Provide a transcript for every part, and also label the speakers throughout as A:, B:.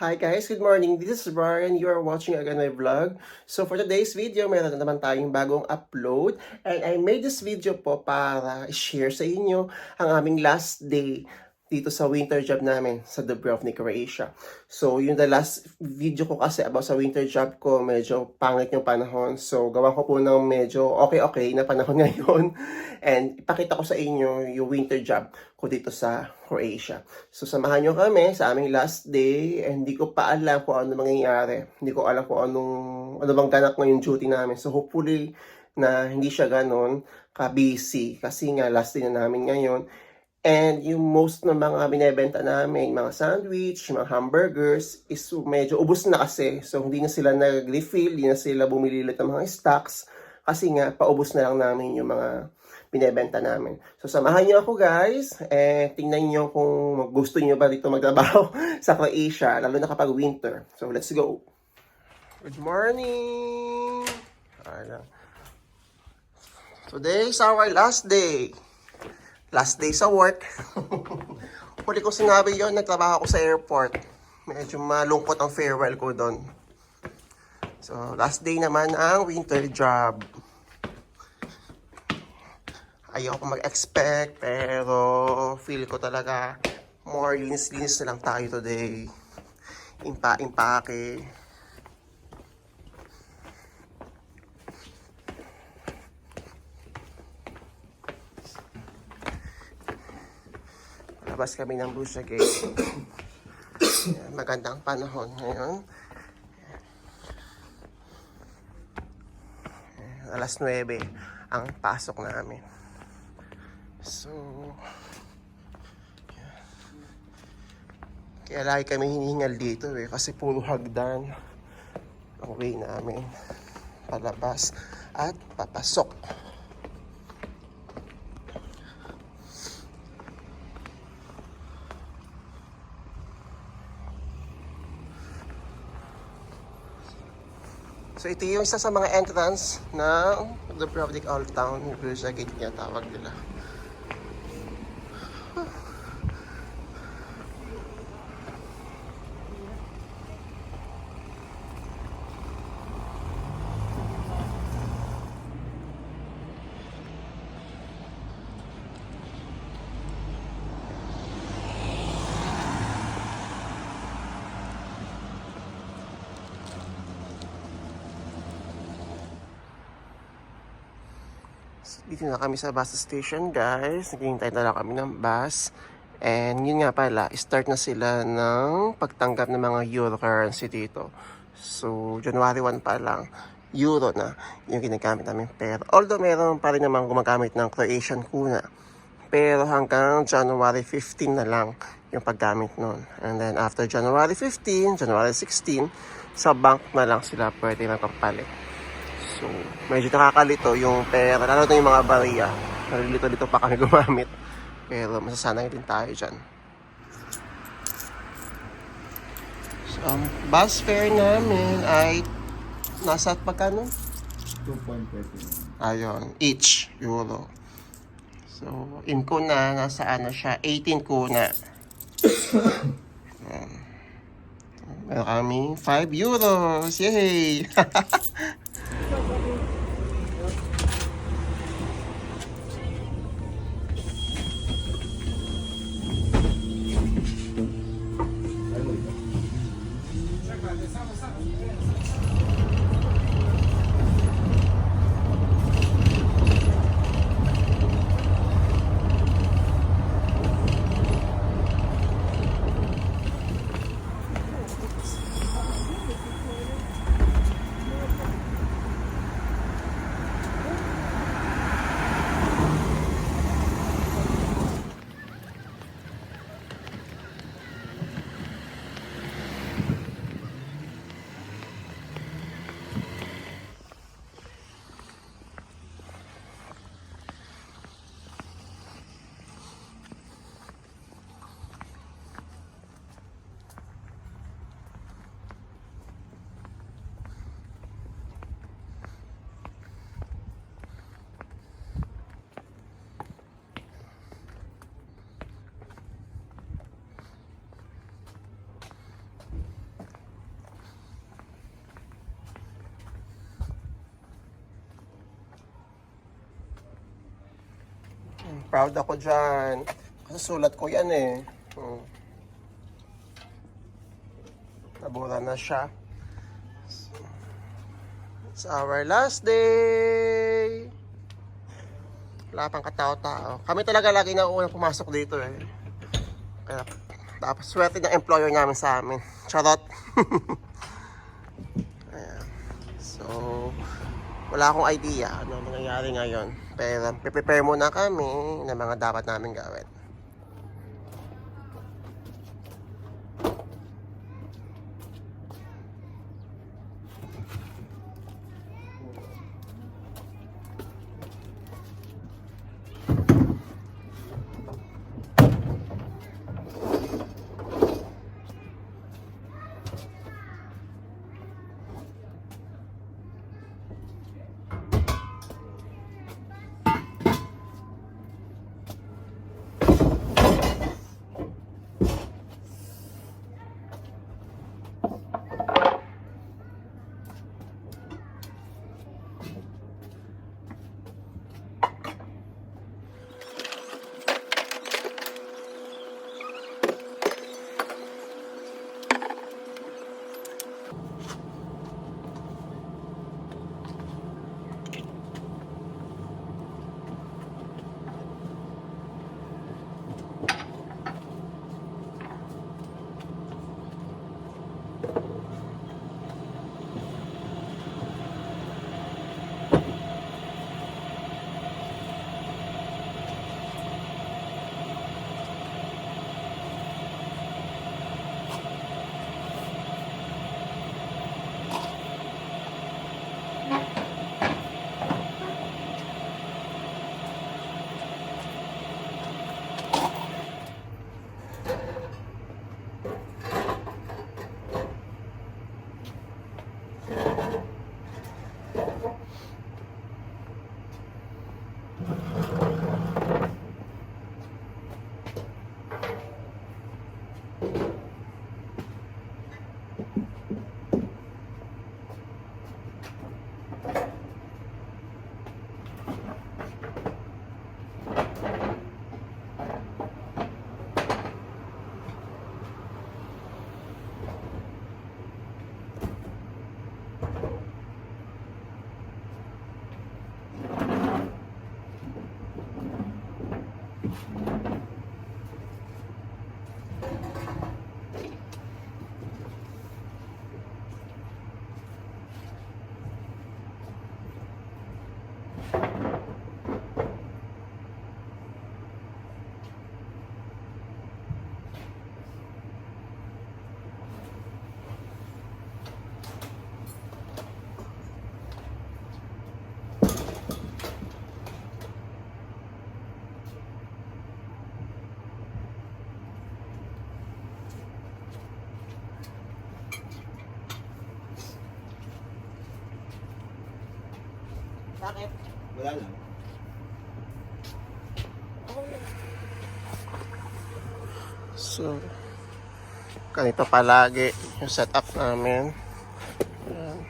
A: Hi guys, good morning. This is Brian. You are watching again my vlog. So for today's video, meron na naman tayong bagong upload. And I made this video po para share sa inyo ang aming last day dito sa winter job namin sa Dubrovnik, Croatia. So yung the last video ko kasi about sa winter job ko, medyo pangit yung panahon. So gawa ko po ng medyo okay na panahon ngayon. And ipakita ko sa inyo yung winter job ko dito sa Croatia. So samahan nyo kami sa aming last day. And hindi ko pa alam kung ano mangyayari. Hindi ko alam kung ano bang ganap ngayong duty namin. So hopefully na hindi siya ganon ka-busy. Kasi nga last day na namin ngayon. And yung most ng mga binebenta namin, mga sandwich, mga hamburgers, is medyo ubos na kasi. So hindi na sila nag-refill, hindi na sila bumili ulit ng mga stocks. Kasi nga, paubos na lang namin yung mga binebenta namin. So samahan niyo ako guys, tingnan niyo kung gusto niyo ba dito magtrabaho sa Croatia, lalo na kapag winter. So let's go! Good morning! Today is our last day. Last day sa work. Huli ko sinabi yon, nagtrabaho ako sa airport. Medyo malungkot ang farewell ko doon. So, last day naman ang winter job. Ayoko mag-expect, pero feel ko talaga more linis-linis na lang tayo today. Impake. Labas kami ng Busha Gate. Magandang panahon ngayon. Alas 9 ang pasok namin. So, kaya lagi kami hinihingal dito kasi puro hagdan ang way namin palabas at papasok. So ito yung isa sa mga entrance ng Dubrovnik Old Town, Busha Gate niya tawag nila. Dito na kami sa bus station guys. Naghihintay na lang kami ng bus. And yun nga pala, start na sila ng pagtanggap ng mga euro currency dito. So, January 1 pa lang, euro na yung ginagamit namin pera. Although meron pa rin naman gumagamit ng Croatian kuna. Pero hanggang January 15 na lang yung paggamit nun. And then after January 15, January 16, sa bank na lang sila pwede magpapalit. So, medyo nakakalito yung pera, lalo na yung mga bariya. Nalilito-lito pa kami gumamit. Pero masasanay din tayo dyan. So, bus fare namin ay nasa pagkano?
B: 2.30.
A: Ayun, each euro. So, in kuna, nasa ano siya, 18 kuna. Meron kami 5 euros. Yay! Proud ako dyan. Kasi sulat ko yan eh. Nabura na siya. It's our last day. Wala pang katao-tao. Kami talaga lagi na unang pumasok dito eh. Kaya dapat swerte ng employer namin sa amin. Charot. Ayan. So, wala akong idea ano nangyayari ngayon. Pero prepare muna kami ng mga dapat namin gawin. Bakit?
B: Wala lang.
A: So, ganito palagi yung setup namin. Ayan.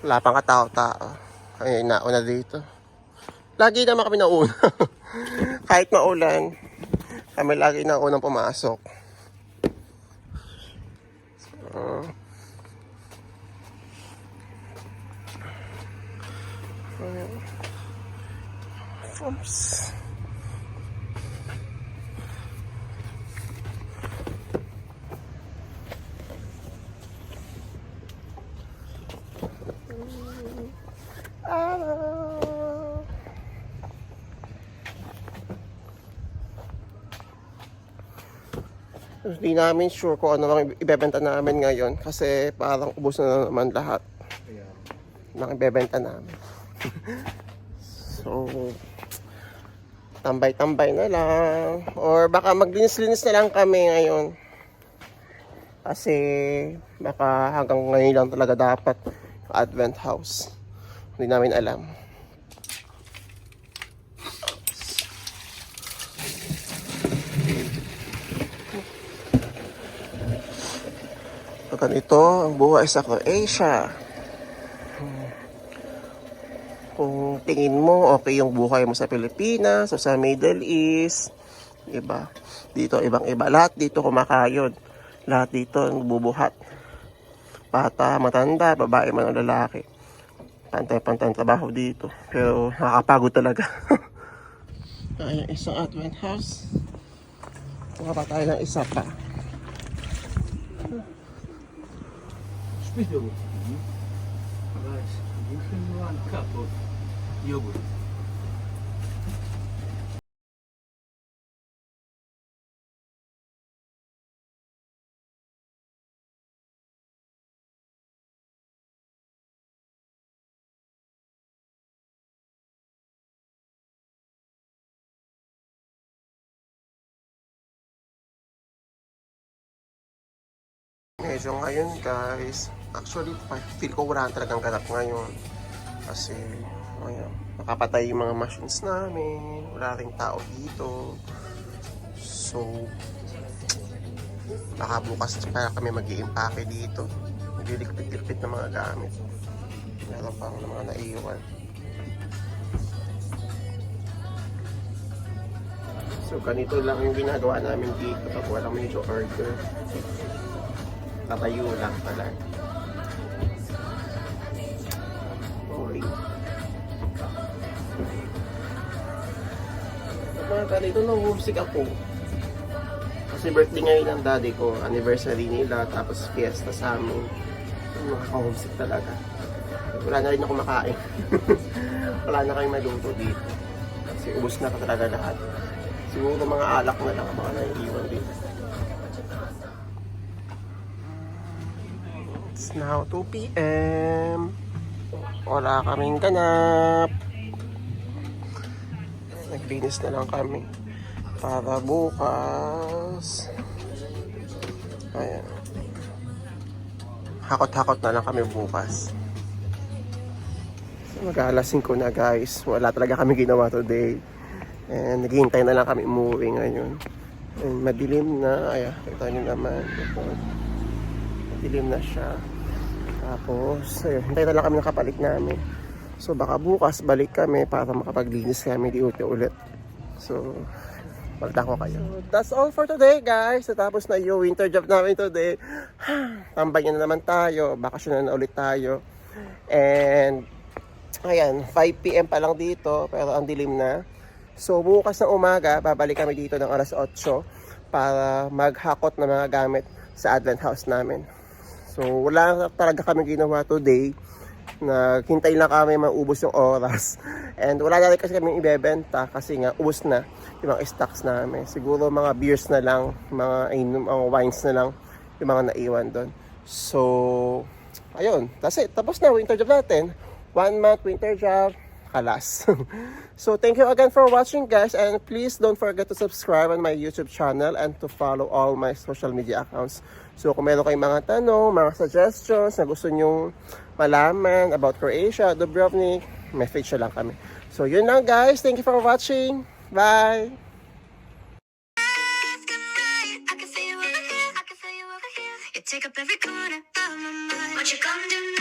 A: Wala pang katao-tao. Ay, nauna dito. Lagi naman kami nauna. Kahit maulan, kami lagi na unang pumasok. So, oops. Hindi namin sure kung ano lang ibebenta namin ngayon kasi parang ubos na naman lahat
B: Kaya,
A: ng ibebenta namin. So, tambay-tambay na lang. Or baka maglinis-linis na lang kami ngayon. Kasi baka hanggang ngayon lang talaga dapat Advent house. Hindi namin alam. ganito ang buhay sa Croatia. Kung tingin mo okay yung buhay mo sa Pilipinas o sa Middle East, iba. Dito ibang-iba. Lahat dito kumakayod. Lahat dito nagbubuhat. Bata, matanda, babae man o lalaki. Pantay-pantay ang trabaho dito. Pero nakakapagod talaga. Ay, isang Advent house. Kuha pa tayo ng isa pa.
B: Spit yogurt. Guys, you can 1 cup of yogurt.
A: Medyo ngayon guys, actually feel ko wala talagang ganap ngayon. Kasi, ayun, nakapatay yung mga machines namin, wala ring tao dito. So, baka bukas para kami mag-i-impake dito. Magliligpit-ligpit ng mga gamit. Meron pang mga naiwan. So, ganito lang yung ginagawa namin dito pag walang medyo order. Tatayo lang pala. Okay. Mga ganito, homesick ako. Kasi birthday ngayon ng daddy ko, anniversary nila, tapos fiesta sa amin. Nakaka-homesick talaga. Wala na rin ako makain. Wala na kayong maluto dito. Kasi ubos na ka talaga lahat. Siguro mga alak na lang ang mga naiiwan dito. It's now 2 p.m. Wala kaming ganap. Naglinis na lang kami para bukas. Ayan. Hakot-hakot na lang kami bukas. So, mag-alas 5 na guys. Wala talaga kami ginawa today. And naghihintay na lang kami umuwi ngayon. And madilim na. Ayan, kita nyo naman. Ito. Madilim na siya. Tapos, ayun, hintay na lang kami ng kapalit namin. So, baka bukas balik kami para makapaglinis kami di ulit. So, balita ko kayo. So, that's all for today, guys. Natapos na yung winter job namin today. Tambay na naman tayo. Bakasyon na ulit tayo. And, ayan, 5 p.m. pa lang dito. Pero ang dilim na. So, bukas ng umaga, babalik kami dito ng alas 8 para maghakot ng mga gamit sa Advent house namin. So, wala talaga kami ginawa today. Naghintay lang kami maubos yung oras. And wala na rin kasi kami ibebenta kasi nga ubos na yung mga stocks namin. Siguro mga beers na lang, mga wines na lang yung mga naiwan doon. So, ayun. That's it. Tapos na winter job natin. 1 month winter job. Kalas. So, thank you again for watching guys. And please don't forget to subscribe on my YouTube channel and to follow all my social media accounts. So, kung meron kayong mga tanong, mga suggestions na gusto nyong malaman about Croatia, Dubrovnik, message lang kami. So, yun lang guys. Thank you for watching. Bye!
C: Take up every corner of my mind. Won't you come to me?